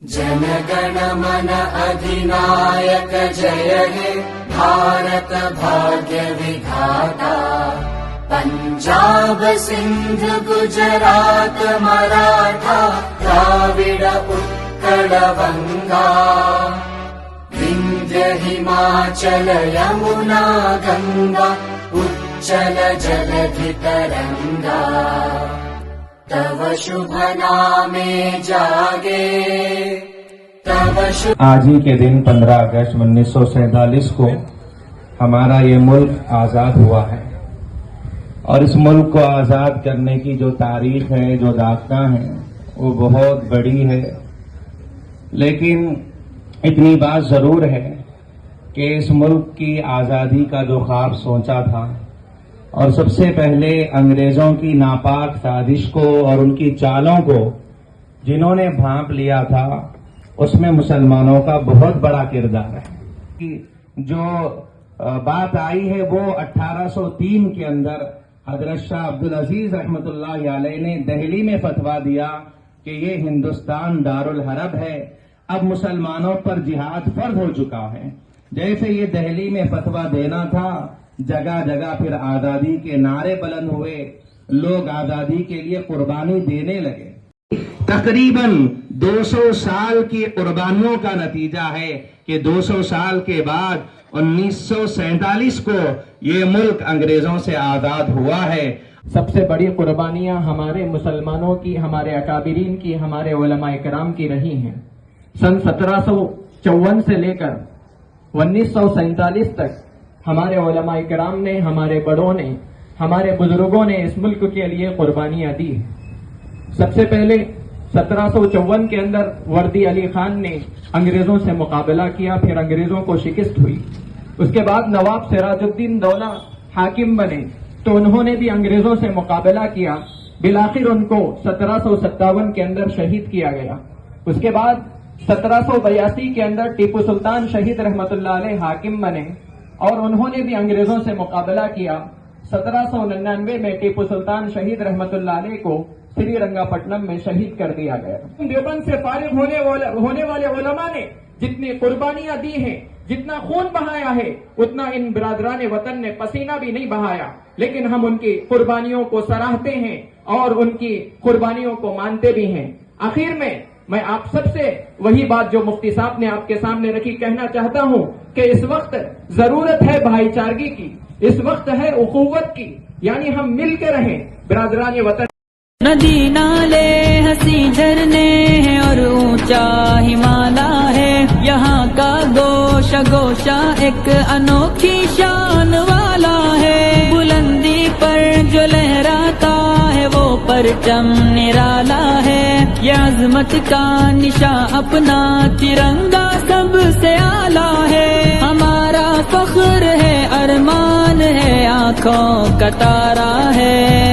जन गण मन अधिनायक जय हे भारत भाग्य विधाता। पंजाब सिंध गुजरात मराठा द्राविड उत्कल गंगा। विंध्य हिमाचल यमुना गंगा उच्चल जलधि तरंगा। तव शुभ नामे जागे तव शुभ। आज ही के दिन 15 अगस्त 1947 को हमारा ये मुल्क आज़ाद हुआ है और इस मुल्क को आज़ाद करने की जो तारीख है, जो दास्तां है, वो बहुत बड़ी है। लेकिन इतनी बात ज़रूर है कि इस मुल्क की आज़ादी का जो ख्वाब सोचा था और सबसे पहले अंग्रेजों की नापाक साजिश को और उनकी चालों को जिन्होंने भांप लिया था, उसमें मुसलमानों का बहुत बड़ा किरदार है। कि जो बात आई है वो 1803 के अंदर हजरत शाह अब्दुल अजीज रहमतुल्लाह अलैह ने दिल्ली में फतवा दिया कि ये हिंदुस्तान दारुल हरब है, अब मुसलमानों पर जिहाद फर्ज हो चुका है। जैसे ये दिल्ली में फतवा देना था, जगह जगह फिर आजादी के नारे बुलंद हुए, लोग आजादी के लिए कुर्बानी देने लगे। तकरीबन 200 साल की कुर्बानियों का नतीजा है कि 200 साल के बाद 1947 को ये मुल्क अंग्रेजों से आजाद हुआ है। सबसे बड़ी कुर्बानियां हमारे मुसलमानों की, हमारे अकाबिरीन की, हमारे उलमा इकराम की रही हैं। सन 1754 से लेकर 1947 तक हमारे उलमा इकराम ने, हमारे बड़ों ने, हमारे बुजुर्गों ने इस मुल्क के लिए कुर्बानियां दी। सबसे पहले 1754 के अंदर वर्दी अली खान ने अंग्रेजों से मुकाबला किया, फिर अंग्रेजों को शिकस्त हुई। उसके बाद नवाब सिराजुद्दीन दौला हाकिम बने तो उन्होंने भी अंग्रेजों से मुकाबला किया। बिलाखिर उनको 1757 के अंदर शहीद किया गया। उसके बाद 1782 के अंदर टीपू सुल्तान शहीद रहमतुल्लाह अलैह हाकिम बने और उन्होंने भी अंग्रेजों से मुकाबला किया। 1799 में टीपू सुल्तान शहीद रहमतुल्लाह अलैह को श्रीरंगापट्टनम में शहीद कर दिया गया। देवबंद से फारिग होने वाले उलमा ने जितनी कुर्बानियां दी हैं, जितना खून बहाया है, उतना इन बिरादरान वतन ने पसीना भी नहीं बहाया। लेकिन हम उनकी कुर्बानियों को सराहते हैं और उनकी कुर्बानियों को मानते भी हैं। आखिर में मैं आप सबसे वही बात जो मुफ्ती साहब ने आपके सामने रखी कहना चाहता हूं कि इस वक्त जरूरत है भाईचारगी की, इस वक्त है उखुवत की, यानी हम मिल के रहें बिरादरान वतन। नदी नाले हंसी झरने हैं और ऊंचा हिमालय है। यहाँ का गोशा एक अनोखी शान वाला है। बुलंदी पर जो लहराता है वो परचम निराला है। ये अजमत का निशा अपना तिरंगा सबसे आला है। हमारा फख्र है, अरमान है, आंखों का तारा है।